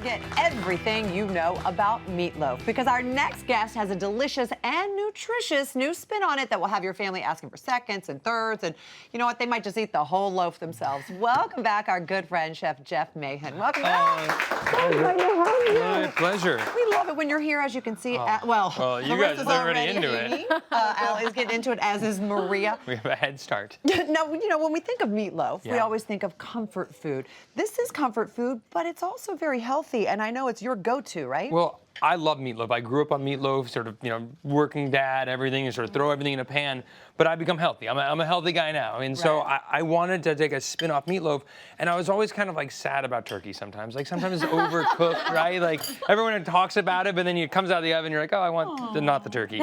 Get everything you know about meatloaf, because our next guest has a delicious and nutritious new spin on it that will have your family asking for seconds and thirds, and you know what, they might just eat the whole loaf themselves. Welcome back, our good friend Chef Jeff Mahin. Welcome back. My pleasure. We love it when you're here, as you can see. Well, you guys are already into it. Allie's getting into it, as is Maria. We have a head start. Now, you know, when we think of meatloaf, we Yeah. always think of comfort food. This is comfort food, but it's also very healthy, and I know it's your go-to, right? Well, I love meatloaf. I grew up on meatloaf, sort of, working dad, everything, and sort of throw everything in a pan. But I become healthy. I'm a healthy guy now. And so I wanted to take a spin off meatloaf. And I was always kind of like sad about turkey sometimes. Like sometimes it's overcooked, right? Like everyone talks about it, but then it comes out of the oven, you're like, oh, I want not the turkey.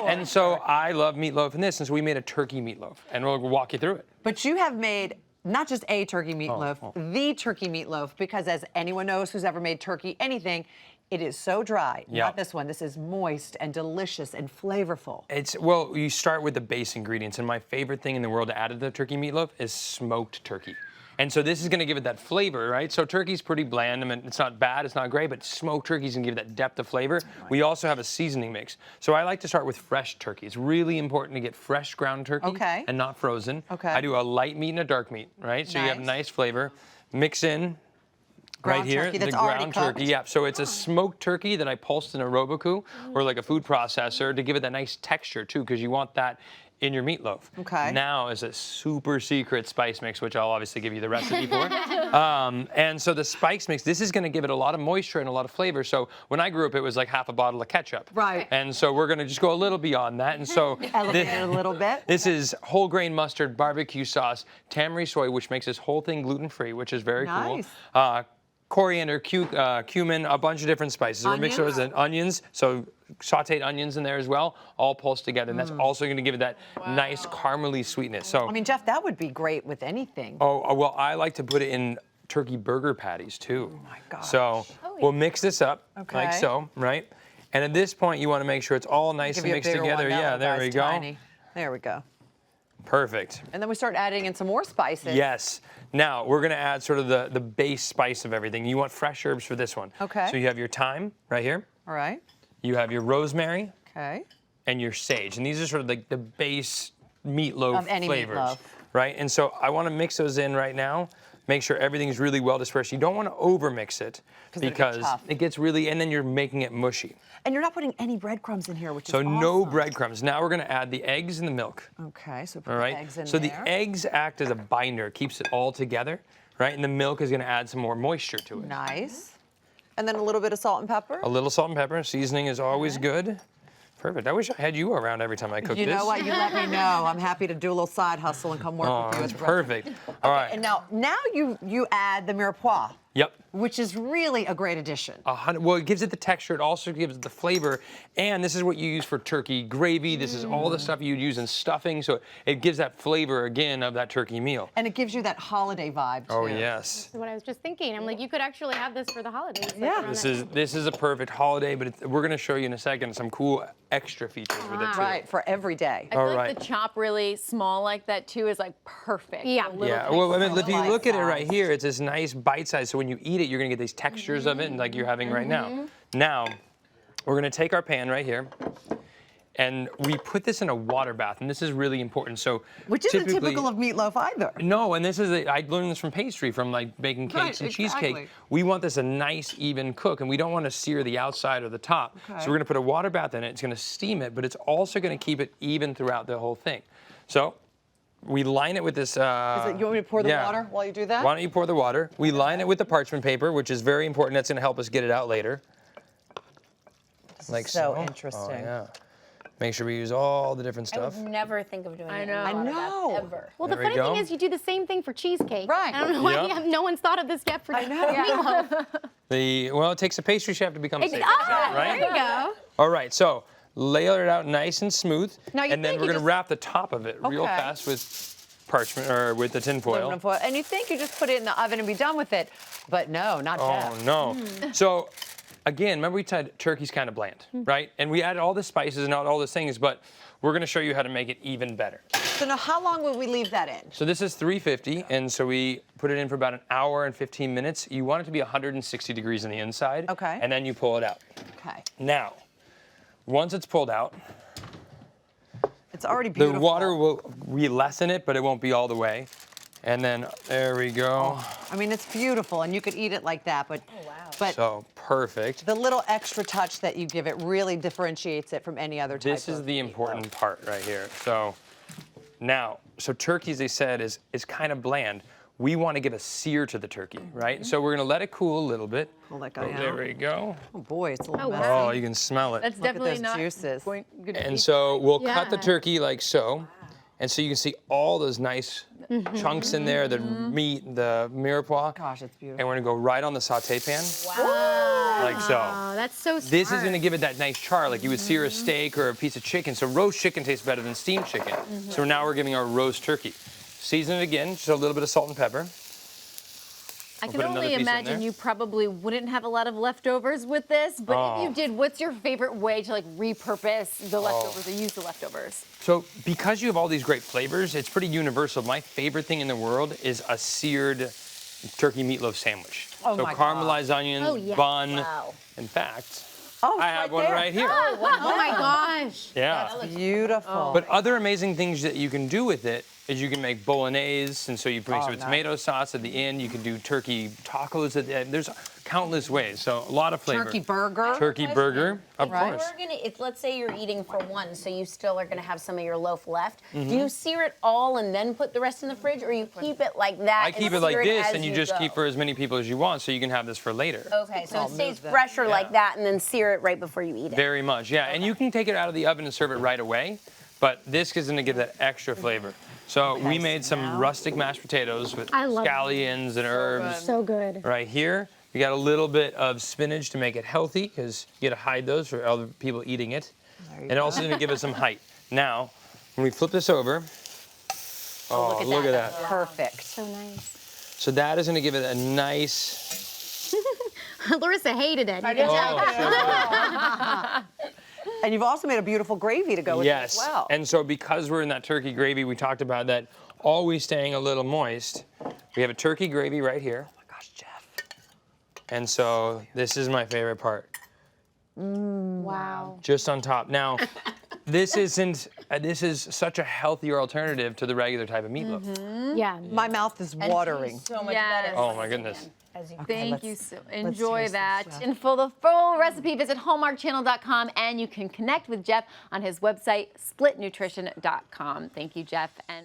And so I love meatloaf in this. And so we made a turkey meatloaf. And we'll walk you through it. But you have made not just a turkey meatloaf, the turkey meatloaf, because as anyone knows who's ever made turkey anything, it is so dry. Yeah. Not this one. This is moist and delicious and flavorful. Well, you start with the base ingredients, and my favorite thing in the world to add to the turkey meatloaf is smoked turkey. And so this is going to give it that flavor, right? So turkey's pretty bland. I mean, it's not bad, it's not great, but smoked turkey's going to give it that depth of flavor. We also have a seasoning mix. So I like to start with fresh turkey. It's really important to get fresh ground turkey and not frozen. I do a light meat and a dark meat, right? So you have nice flavor. Mix in right here, the ground turkey. Yeah, so it's a smoked turkey that I pulsed in a Roboku or like a food processor to give it that nice texture too, because you want that in your meatloaf. Now is a super secret spice mix, which I'll obviously give you the recipe for. And so the spice mix, this is going to give it a lot of moisture and a lot of flavor. So when I grew up, it was like half a bottle of ketchup. And so we're going to just go a little beyond that. And so elevate it a little bit. This is whole grain mustard, barbecue sauce, tamari soy, which makes this whole thing gluten-free, which is very cool. Coriander, cumin, a bunch of different spices. We're mixing those in onions, so sauteed onions in there as well, all pulsed together. And that's also going to give it that nice caramely sweetness. So I mean, Jeff, that would be great with anything. Oh, well, I like to put it in turkey burger patties too. Oh my gosh. So we'll mix this up like so, right? And at this point, you want to make sure it's all nice and mixed together. Yeah, there we go. Tiny. There we go. Perfect. And then we start adding in some more spices. Yes. Now, we're going to add sort of the base spice of everything. You want fresh herbs for this one. So you have your thyme right here. All right. You have your rosemary. Okay. And your sage. And these are sort of like the base meatloaf of any flavors. Meatloaf. Right? And so I want to mix those in right now. Make sure everything's really well dispersed. You don't want to over-mix it because it gets really, and then you're making it mushy. And you're not putting any breadcrumbs in here, which is awesome. So no breadcrumbs. Now we're going to add the eggs and the milk. Okay, so put the eggs in there. So the eggs act as a binder, keeps it all together, right? And the milk is going to add some more moisture to it. Nice. And then a little bit of salt and pepper. A little salt and pepper. Seasoning is always good. Perfect. I wish I had you around every time I cook this. You know what? You let me know. I'm happy to do a little side hustle and come work with you. It's perfect. All right. And now you add the mirepoix. Yep. Which is really a great addition. Well, it gives it the texture. It also gives it the flavor. And this is what you use for turkey gravy. This is all the stuff you'd use in stuffing. So it gives that flavor, again, of that turkey meal. And it gives you that holiday vibe, too. Oh, yes. That's what I was just thinking. I'm like, you could actually have this for the holidays. Yeah. This is a perfect holiday, but we're going to show you in a second some cool extra features with it, too. Right, for every day. I feel like the chop really small like that, too, is like perfect. Yeah. Yeah, well, I mean, if you look at it right here, it's this nice bite size. So when you eat it, you're going to get these textures of it, and like you're having right now. Now, we're going to take our pan right here, and we put this in a water bath, and this is really important. So which isn't typical of meatloaf either. No, and this is I learned this from pastry, from like baking cakes and cheesecake. We want this a nice, even cook, and we don't want to sear the outside or the top. So we're going to put a water bath in it. It's going to steam it, but it's also going to keep it even throughout the whole thing. So we line it with this. You want me to pour the water while you do that? Why don't you pour the water? We line it with the parchment paper, which is very important. That's going to help us get it out later. Like so. Interesting. Oh, yeah. Make sure we use all the different stuff. I would never think of doing it. I know. Ever. Well, the funny thing is you do the same thing for cheesecake. Right. I don't know why no one's thought of this yet for meatloaf. Well, it takes a pastry chef to become a safe right? There you go. All right, so layer it out nice and smooth, now and then we're going to wrap the top of it real fast with parchment or with the tin foil. And you think you just put it in the oven and be done with it, but no, not Jeff. Oh no! So again, remember we said turkey's kind of bland, right? And we added all the spices and all those things, but we're gonna show you how to make it even better. So now how long will we leave that in? So this is 350, and so we put it in for about an hour and 15 minutes. You want it to be 160 degrees on the inside. Okay. And then you pull it out. Okay. Now, once it's pulled out, It's already beautiful. the water will re-lessen it, but it won't be all the way. And then there we go. I mean, it's beautiful, and you could eat it like that, but, but So perfect. the little extra touch that you give it really differentiates it from any other type This is of the meatloaf. important part right here. So now, so turkey, as they said, is kind of bland. We want to give a sear to the turkey, right? So we're gonna let it cool a little bit. Pull that guy There out. we go. Oh boy, it's a little Oh, messy. wow. Oh, you can smell it. That's Look at definitely those not juices. good to And eat. so we'll cut the Yeah. turkey like so. And so you can see all those nice chunks in there, the meat, the mirepoix. Gosh, it's beautiful. And we're gonna go right on the saute pan, like so. Oh, that's so smart. This is gonna give it that nice char, like you would sear a steak or a piece of chicken. So roast chicken tastes better than steamed chicken. So now we're giving our roast turkey. Season it again, just a little bit of salt and pepper. I We'll can put another only piece in imagine there. you probably wouldn't have a lot of leftovers with this, but Oh. if you did, what's your favorite way to like repurpose the leftovers or use the leftovers? So because you have all these great flavors, it's pretty universal. My favorite thing in the world is a seared turkey meatloaf sandwich. Oh so my caramelized onions, Oh, yeah. bun. Wow. In fact, Oh, I it's have one there. right here. Oh my gosh. Yeah. Beautiful. But other amazing things that you can do with it is you can make bolognese, and so you mix it with nice. tomato sauce at the end. You can do turkey tacos at the end. There's countless ways. So a lot of flavor. Turkey burger. Turkey burger, of Right. course. If let's say you're eating for one, so you still are going to have some of your loaf left. Mm-hmm. Do you sear it all and then put the rest in the fridge, or you keep it like that? I and keep it like sear this, as and you just go? keep for as many people as you want, so you can have this for later. Okay, so I'll it stays move that. fresher like Yeah. that, and then sear it right before you eat it. Very much, yeah. And you can take it out of the oven and serve it right away, but this is gonna give that extra flavor. So we made some rustic mashed potatoes with I love scallions and herbs So good. right here. We got a little bit of spinach to make it healthy, because you gotta hide those for other people eating it. And also gonna give it some height. Now, when we flip this over, oh, look at that. Perfect. So nice. So that is gonna give it a nice, Larissa hated it. And you've also made a beautiful gravy to go with yes. it as well. And so because we're in that turkey gravy, we talked about that always staying a little moist. We have a turkey gravy right here. Oh my gosh, Jeff. And so this is my favorite part, Wow. just on top. Now, this is such a healthier alternative to the regular type of meatloaf. Yeah. My mouth is watering. So much Yes. better. Oh my goodness. As you Thank you so enjoy taste this, that. Jeff. And for the full recipe, visit hallmarkchannel.com, and you can connect with Jeff on his website, splitnutrition.com. Thank you, Jeff. And